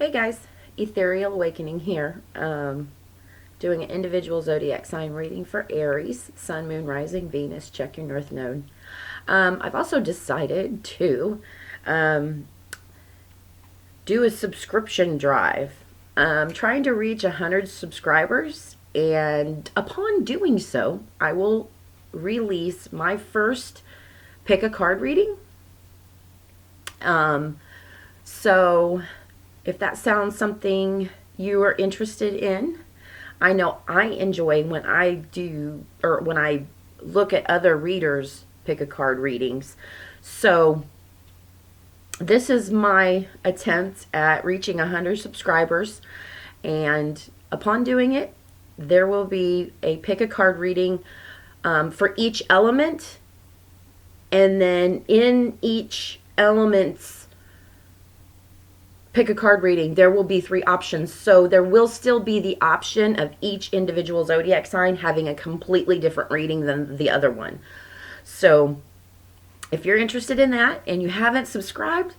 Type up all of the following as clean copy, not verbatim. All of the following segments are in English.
Hey guys, Ethereal Awakening here. Doing an individual zodiac sign reading for Aries, Sun, Moon, Rising, Venus. Check your North Node. I've also decided to do a subscription drive. I'm trying to reach 100 subscribers, and upon doing so, I will release my first pick a card reading. So if that sounds something you are interested in, I know I enjoy when I do, or when I look at other readers' pick a card readings. So this is my attempt at reaching 100 subscribers, and upon doing it, there will be a pick a card reading for each element, and then in each element's pick a card reading, there will be 3 options. So there will still be the option of each individual zodiac sign having a completely different reading than the other one. So if you're interested in that and you haven't subscribed,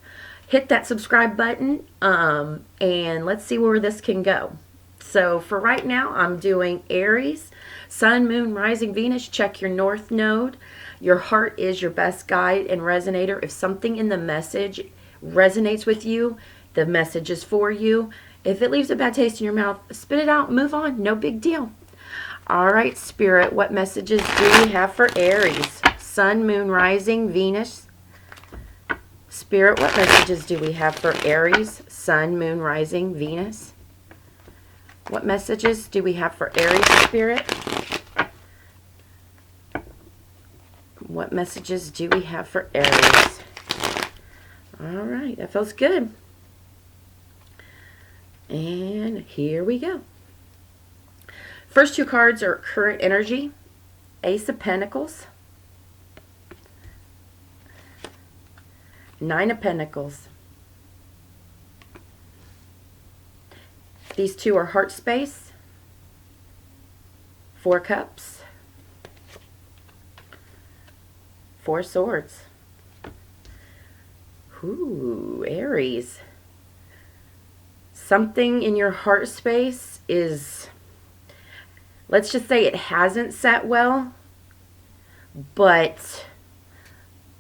hit that subscribe button, and let's see where this can go. So for right now, I'm doing Aries, Sun, Moon, Rising, Venus. Check your North Node. Your heart is your best guide and resonator. If something in the message resonates with you, the message is for you. If it leaves a bad taste in your mouth, spit it out, move on, no big deal. All right, Spirit, what messages do we have for Aries? Sun, Moon, Rising, Venus. Spirit, what messages do we have for Aries? Sun, Moon, Rising, Venus. What messages do we have for Aries, Spirit? What messages do we have for Aries? All right, that feels good. And here we go. First 2 cards are current energy, Ace of Pentacles, 9 of Pentacles. These 2 are heart space, 4 cups, 4 swords. Ooh, Aries. Something in your heart space is, let's just say it hasn't set well, but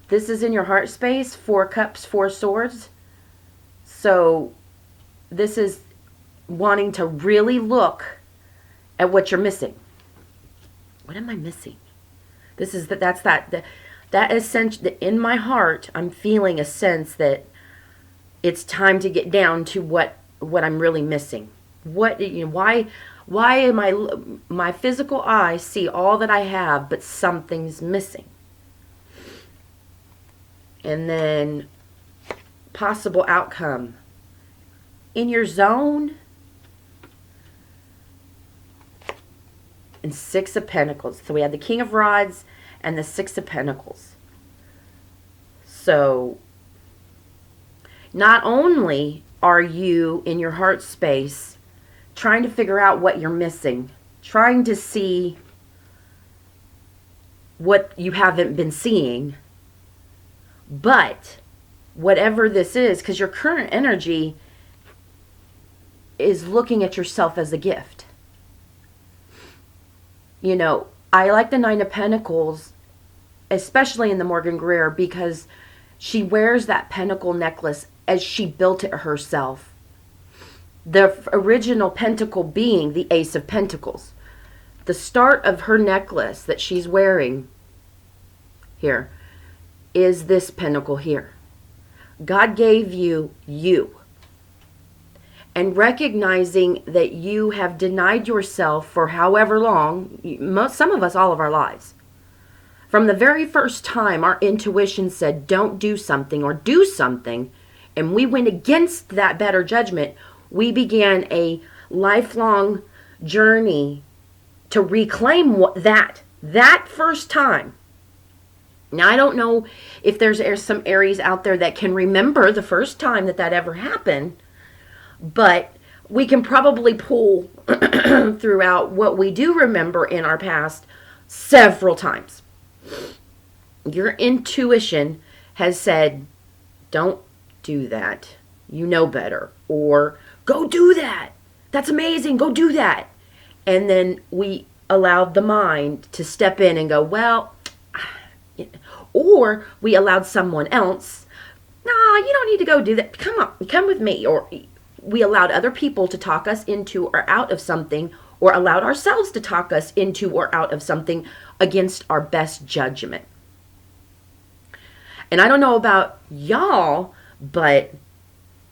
this is in your heart space, 4 cups, 4 swords. So this is wanting to really look at what you're missing. What am I missing? This is that essential. In my heart, I'm feeling a sense that it's time to get down to what I'm really missing. What, why am my physical eye see all that I have, but something's missing? And then possible outcome. In your zone, and 6 of Pentacles. So we have the King of Rods and the 6 of Pentacles. So not only are you in your heart space trying to figure out what you're missing, trying to see what you haven't been seeing, but whatever this is, because your current energy is looking at yourself as a gift. You know, I like the 9 of Pentacles, especially in the Morgan Greer, because she wears that pentacle necklace as she built it herself. The original pentacle being the Ace of Pentacles. The start of her necklace that she's wearing here is this pentacle here. God gave you. And recognizing that you have denied yourself for however long, some of us all of our lives. From the very first time our intuition said don't do something or do something, and we went against that better judgment, we began a lifelong journey to reclaim that first time. Now, I don't know if there's some Aries out there that can remember the first time that ever happened, but we can probably pull throughout what we do remember in our past several times. Your intuition has said, don't do that. You know better. Or go do that. That's amazing. Go do that. And then we allowed the mind to step in and go, well, or we allowed someone else, nah, you don't need to go do that. Come on, come with me. Or we allowed other people to talk us into or out of something, or allowed ourselves to talk us into or out of something against our best judgment. And I don't know about y'all, but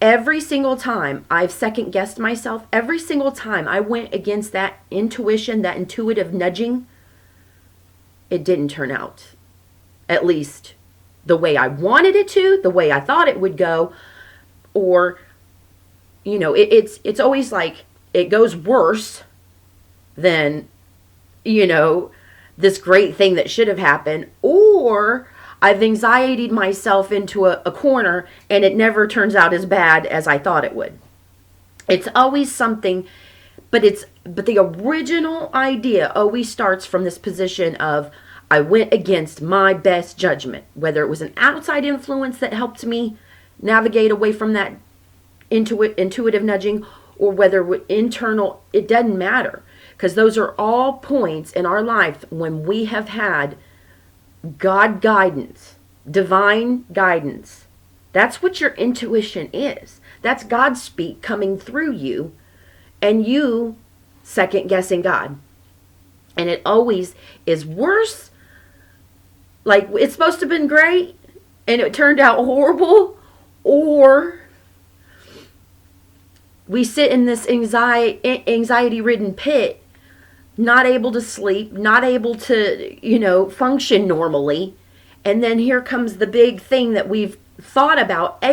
every single time I've second guessed myself, every single time I went against that intuition, that intuitive nudging, it didn't turn out, at least the way I wanted it to, the way I thought it would go. Or, you know, it's always like it goes worse than, you know, this great thing that should have happened. Or I've anxietied myself into a corner and it never turns out as bad as I thought it would. It's always something, but the original idea always starts from this position of I went against my best judgment, whether it was an outside influence that helped me navigate away from that intuitive nudging, or whether internal, it doesn't matter, because those are all points in our life when we have had God guidance, divine guidance. That's what your intuition is. That's God speak coming through you, and you second guessing God. And it always is worse. Like, it's supposed to have been great and it turned out horrible. Or we sit in this anxiety-ridden pit, not able to sleep, not able to, you know, function normally. And then here comes the big thing that we've thought about.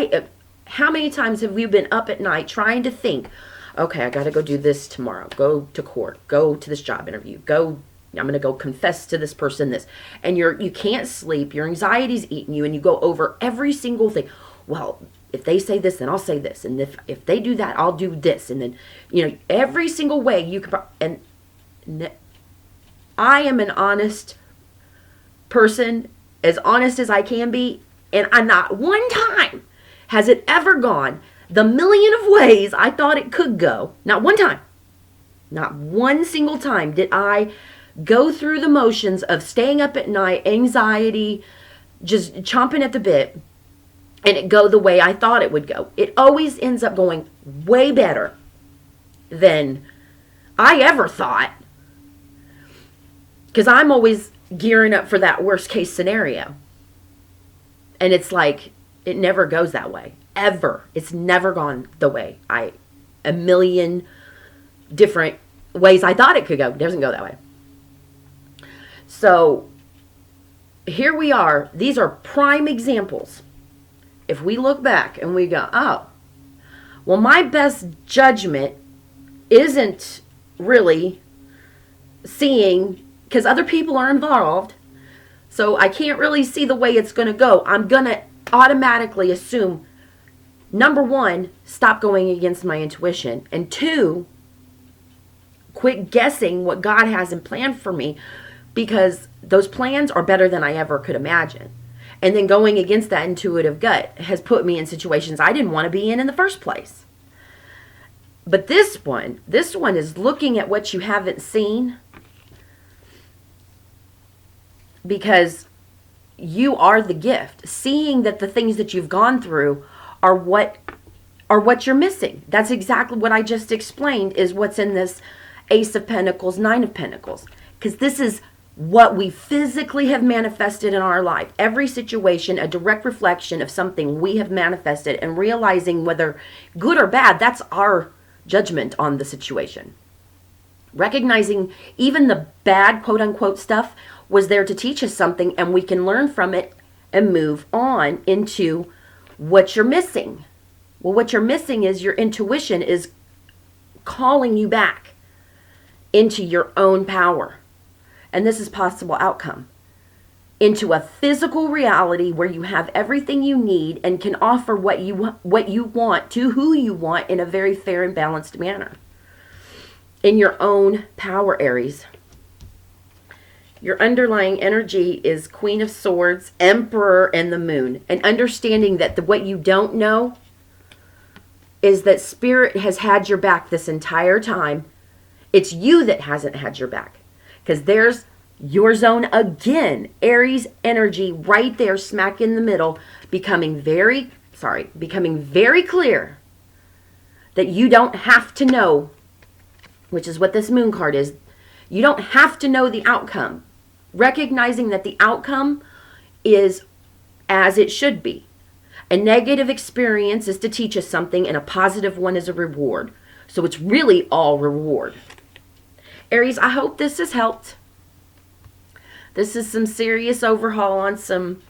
How many times have we been up at night trying to think, okay, I got to go do this tomorrow, go to court, go to this job interview, I'm going to go confess to this person this. And you can't sleep, your anxiety's eating you, and you go over every single thing. Well, if they say this, then I'll say this. And if they do that, I'll do this. And then, you know, every single way you can. And I am an honest person, as honest as I can be. And not one time has it ever gone the million of ways I thought it could go. Not one time. Not one single time did I go through the motions of staying up at night, anxiety, just chomping at the bit, and it go the way I thought it would go. It always ends up going way better than I ever thought, because I'm always gearing up for that worst case scenario. And it's like, it never goes that way. Ever. It's never gone the way a million different ways I thought it could go. It doesn't go that way. So here we are. These are prime examples. If we look back and we go, oh, well, my best judgment isn't really seeing, because other people are involved, so I can't really see the way it's going to go. I'm going to automatically assume, number one, stop going against my intuition, and two, quit guessing what God has in plan for me, because those plans are better than I ever could imagine. And then going against that intuitive gut has put me in situations I didn't want to be in the first place. But this one is looking at what you haven't seen, because you are the gift. Seeing that the things that you've gone through are what you're missing. That's exactly what I just explained, is what's in this Ace of Pentacles, Nine of Pentacles. Because this is what we physically have manifested in our life. Every situation, a direct reflection of something we have manifested, and realizing whether good or bad, that's our judgment on the situation. Recognizing even the bad, quote unquote, stuff was there to teach us something, and we can learn from it and move on into what you're missing. Well, what you're missing is your intuition is calling you back into your own power. And this is possible outcome. Into a physical reality where you have everything you need and can offer what you want to who you want in a very fair and balanced manner. In your own power, Aries. Your underlying energy is Queen of Swords, Emperor, and the Moon. And understanding that what you don't know, is that Spirit has had your back this entire time. It's you that hasn't had your back. Because there's your zone again. Aries energy right there, smack in the middle, becoming very clear that you don't have to know, which is what this moon card is. You don't have to know the outcome. Recognizing that the outcome is as it should be. A negative experience is to teach us something, and a positive one is a reward. So it's really all reward. Aries, I hope this has helped. This is some serious overhaul on some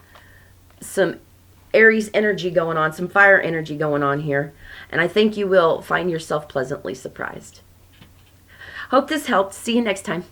Aries energy going on, some fire energy going on here. And I think you will find yourself pleasantly surprised. Hope this helped. See you next time.